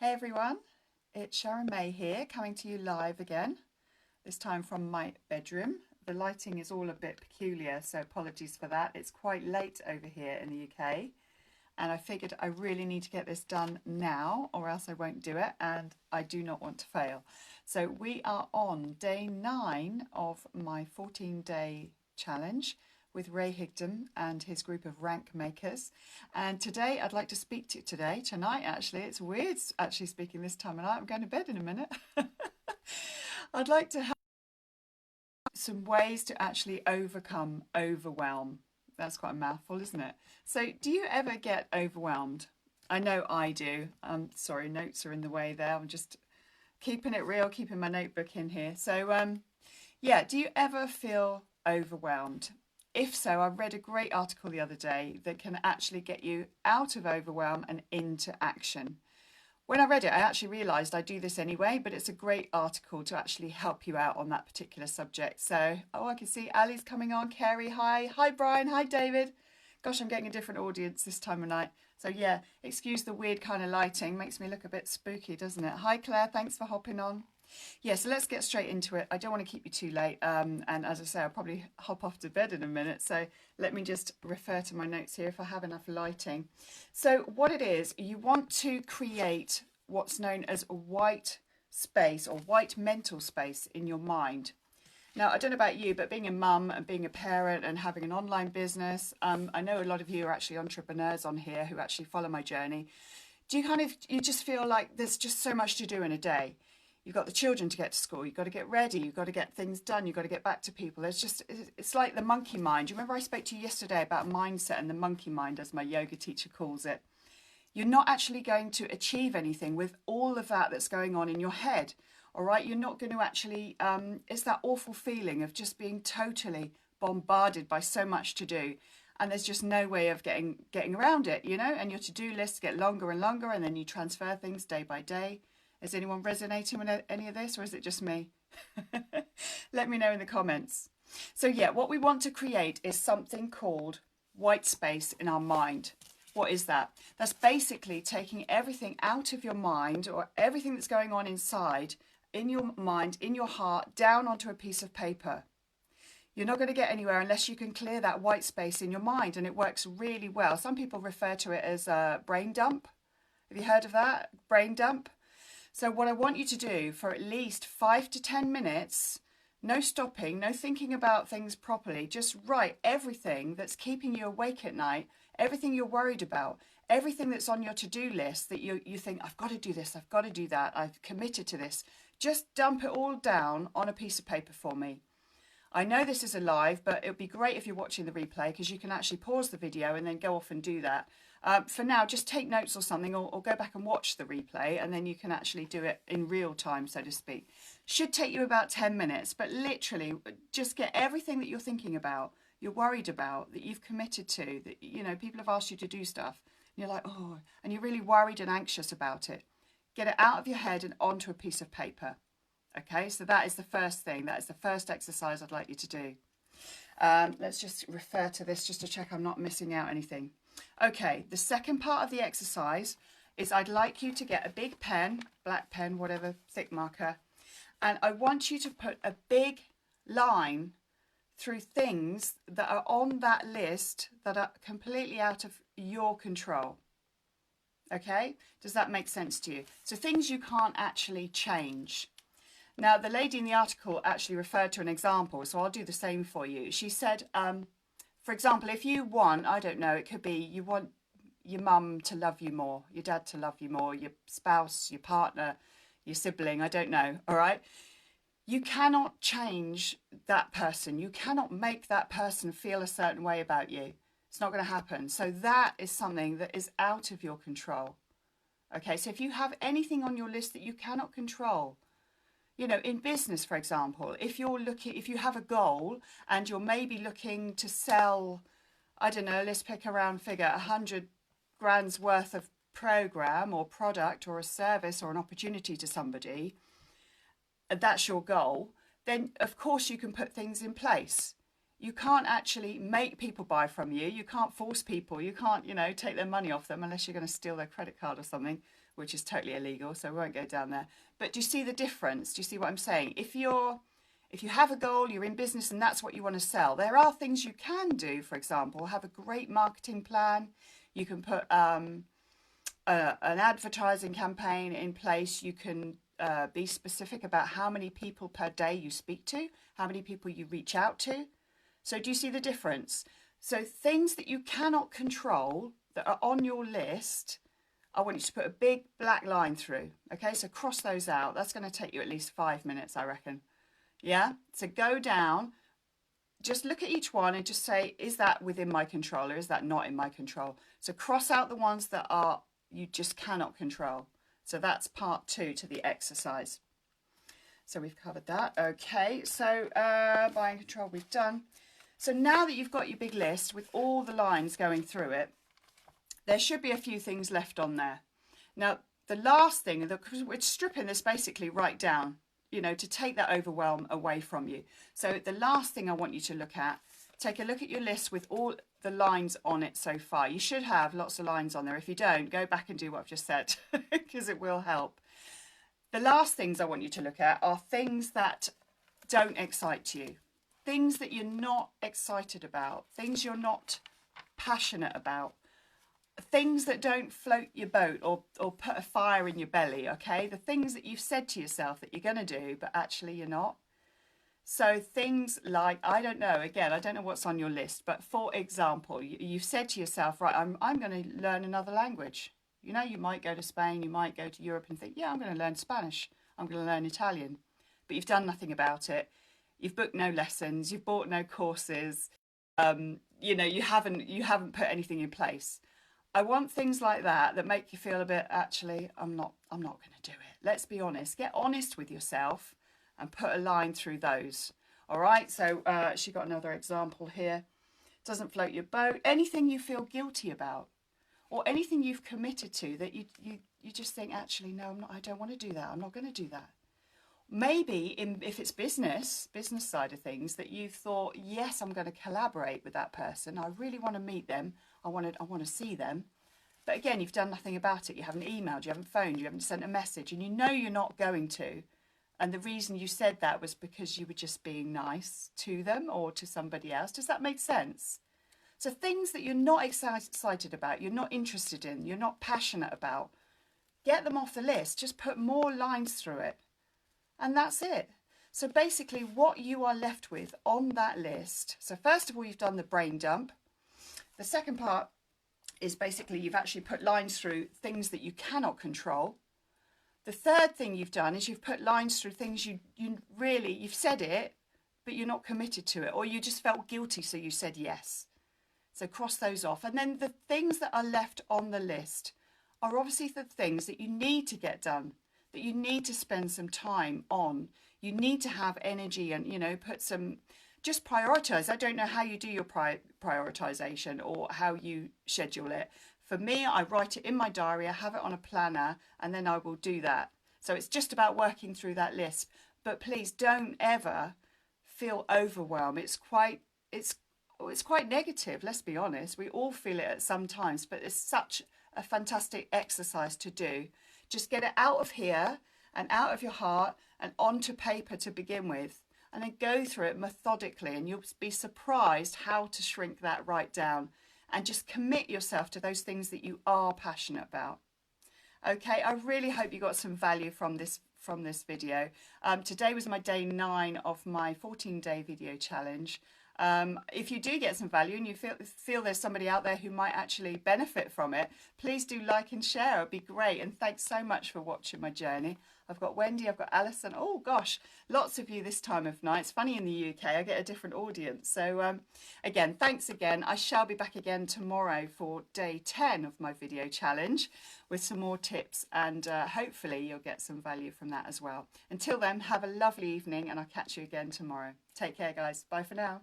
Hey everyone, it's Sharon May here, coming to you live again, this time from my bedroom. The lighting is all a bit peculiar, so apologies for that. It's quite late over here in the UK, and I figured I really need to get this done now, or else I won't do it, and I do not want to fail. So we are on day 9 of my 14-day challenge with Ray Higdon and his group of rank makers. And today I'd like to speak to you tonight actually. It's weird actually speaking this time of night. I'm going to bed in a minute. I'd like to have some ways to actually overcome overwhelm. That's quite a mouthful, isn't it? So do you ever get overwhelmed? I know I do. Sorry, notes are in the way there. I'm just keeping it real, keeping my notebook in here. So yeah, do you ever feel overwhelmed? If so, I read a great article the other day that can actually get you out of overwhelm and into action. When I read it, I actually realised I do this anyway, but it's a great article to actually help you out on that particular subject. So, oh, I can see Ali's coming on. Carrie, hi. Hi, Brian. Hi, David. Gosh, I'm getting a different audience this time of night. So yeah, excuse the weird kind of lighting. Makes me look a bit spooky, doesn't it? Hi, Claire. Thanks for hopping on. Yeah, so let's get straight into it. I don't want to keep you too late. And as I say, I'll probably hop off to bed in a minute. So let me just refer to my notes here if I have enough lighting. So what it is, you want to create what's known as a white space or white mental space in your mind. Now, I don't know about you, but being a mum and being a parent and having an online business, I know a lot of you are actually entrepreneurs on here who actually follow my journey. Do you just feel like there's just so much to do in a day? You've got the children to get to school, you've got to get ready, you've got to get things done, you've got to get back to people. It's like the monkey mind. You remember I spoke to you yesterday about mindset and the monkey mind, as my yoga teacher calls it. You're not actually going to achieve anything with all of that that's going on in your head, all right? You're not going to actually, it's that awful feeling of just being totally bombarded by so much to do. And there's just no way of getting around it, you know? And your to-do lists get longer and longer, and then you transfer things day by day. Is anyone resonating with any of this, or is it just me? Let me know in the comments. So yeah, what we want to create is something called white space in our mind. What is that? That's basically taking everything out of your mind, or everything that's going on inside, in your mind, in your heart, down onto a piece of paper. You're not going to get anywhere unless you can clear that white space in your mind, and it works really well. Some people refer to it as a brain dump. Have you heard of that? Brain dump? So what I want you to do for at least 5 to 10 minutes, no stopping, no thinking about things properly, just write everything that's keeping you awake at night, everything you're worried about, everything that's on your to-do list that you think, I've got to do this, I've got to do that, I've committed to this. Just dump it all down on a piece of paper for me. I know this is a live, but it would be great if you're watching the replay because you can actually pause the video and then go off and do that. For now, just take notes or something, or go back and watch the replay, and then you can actually do it in real time, so to speak. Should take you about 10 minutes, but literally just get everything that you're thinking about, you're worried about, that you've committed to, that, you know, people have asked you to do stuff. And you're like, oh, and you're really worried and anxious about it. Get it out of your head and onto a piece of paper. Okay, so that is the first thing. That is the first exercise I'd like you to do. Let's just refer to this just to check I'm not missing out anything. Okay, the second part of the exercise is I'd like you to get a big pen, black pen, whatever, thick marker, and I want you to put a big line through things that are on that list that are completely out of your control. Okay, does that make sense to you? So things you can't actually change. Now, the lady in the article actually referred to an example, so I'll do the same for you. She said, for example, if you want, I don't know, it could be you want your mum to love you more, your dad to love you more, your spouse, your partner, your sibling, I don't know, all right? You cannot change that person. You cannot make that person feel a certain way about you. It's not going to happen. So that is something that is out of your control. Okay, so if you have anything on your list that you cannot control, you know, in business, for example, if you have a goal and you're maybe looking to sell, I don't know, let's pick a round figure, 100 grand's worth of program or product or a service or an opportunity to somebody, and that's your goal, then of course you can put things in place. You can't actually make people buy from you. You can't force people. You can't, you know, take their money off them unless you're going to steal their credit card or something, which is totally illegal. So we won't go down there. But do you see the difference? Do you see what I'm saying? If you have a goal, you're in business and that's what you want to sell, there are things you can do. For example, have a great marketing plan. You can put an advertising campaign in place. You can be specific about how many people per day you speak to, how many people you reach out to. So do you see the difference? So things that you cannot control that are on your list, I want you to put a big black line through. Okay, so cross those out. That's going to take you at least 5 minutes, I reckon. Yeah, so go down, just look at each one and just say, is that within my control or is that not in my control? So cross out the ones that are you just cannot control. So that's part 2 to the exercise. So we've covered that. Okay, so buying control we've done. So now that you've got your big list with all the lines going through it, there should be a few things left on there. Now, the last thing, because we're stripping this basically right down, you know, to take that overwhelm away from you. So the last thing I want you to look at, take a look at your list with all the lines on it so far. You should have lots of lines on there. If you don't, go back and do what I've just said because it will help. The last things I want you to look at are things that don't excite you, things that you're not excited about, things you're not passionate about, things that don't float your boat or put a fire in your belly, okay? The things that you've said to yourself that you're going to do, but actually you're not. So things like, I don't know, again, I don't know what's on your list, but for example, you've said to yourself, right, I'm going to learn another language. You know, you might go to Spain, you might go to Europe and think, yeah, I'm going to learn Spanish, I'm going to learn Italian, but you've done nothing about it. You've booked no lessons, you've bought no courses, you know, you haven't put anything in place. I want things like that make you feel a bit, actually, I'm not going to do it. Let's be honest. Get honest with yourself and put a line through those. All right, so she got another example here. Doesn't float your boat. Anything you feel guilty about or anything you've committed to that you just think, actually, no, I don't want to do that. I'm not going to do that. Maybe if it's business side of things, that you've thought, yes, I'm going to collaborate with that person. I really want to meet them. I want to see them. But again, you've done nothing about it. You haven't emailed, you haven't phoned, you haven't sent a message, and you know you're not going to. And the reason you said that was because you were just being nice to them or to somebody else. Does that make sense? So things that you're not excited about, you're not interested in, you're not passionate about, get them off the list. Just put more lines through it. And that's it. So basically what you are left with on that list. So first of all, you've done the brain dump. The second part is basically you've actually put lines through things that you cannot control. The third thing you've done is you've put lines through things you've said it, but you're not committed to it, or you just felt guilty, so you said yes. So cross those off. And then the things that are left on the list are obviously the things that you need to get done, that you need to spend some time on. You need to have energy and, you know, just prioritize. I don't know how you do your prioritization or how you schedule it. For me, I write it in my diary, I have it on a planner, and then I will do that. So it's just about working through that list. But please don't ever feel overwhelmed. It's quite negative, let's be honest. We all feel it at some times, but it's such a fantastic exercise to do. Just get it out of here and out of your heart and onto paper to begin with. And then go through it methodically, and you'll be surprised how to shrink that right down and just commit yourself to those things that you are passionate about. Okay, I really hope you got some value from this video. Today was my day 9 of my 14-day video challenge. If you do get some value and you feel there's somebody out there who might actually benefit from it, please do like and share. It'd be great. And thanks so much for watching my journey. I've got Wendy, I've got Alison. Oh gosh, lots of you this time of night. It's funny, in the UK, I get a different audience. So again, thanks again. I shall be back again tomorrow for day 10 of my video challenge with some more tips, and hopefully you'll get some value from that as well. Until then, have a lovely evening, and I'll catch you again tomorrow. Take care, guys. Bye for now.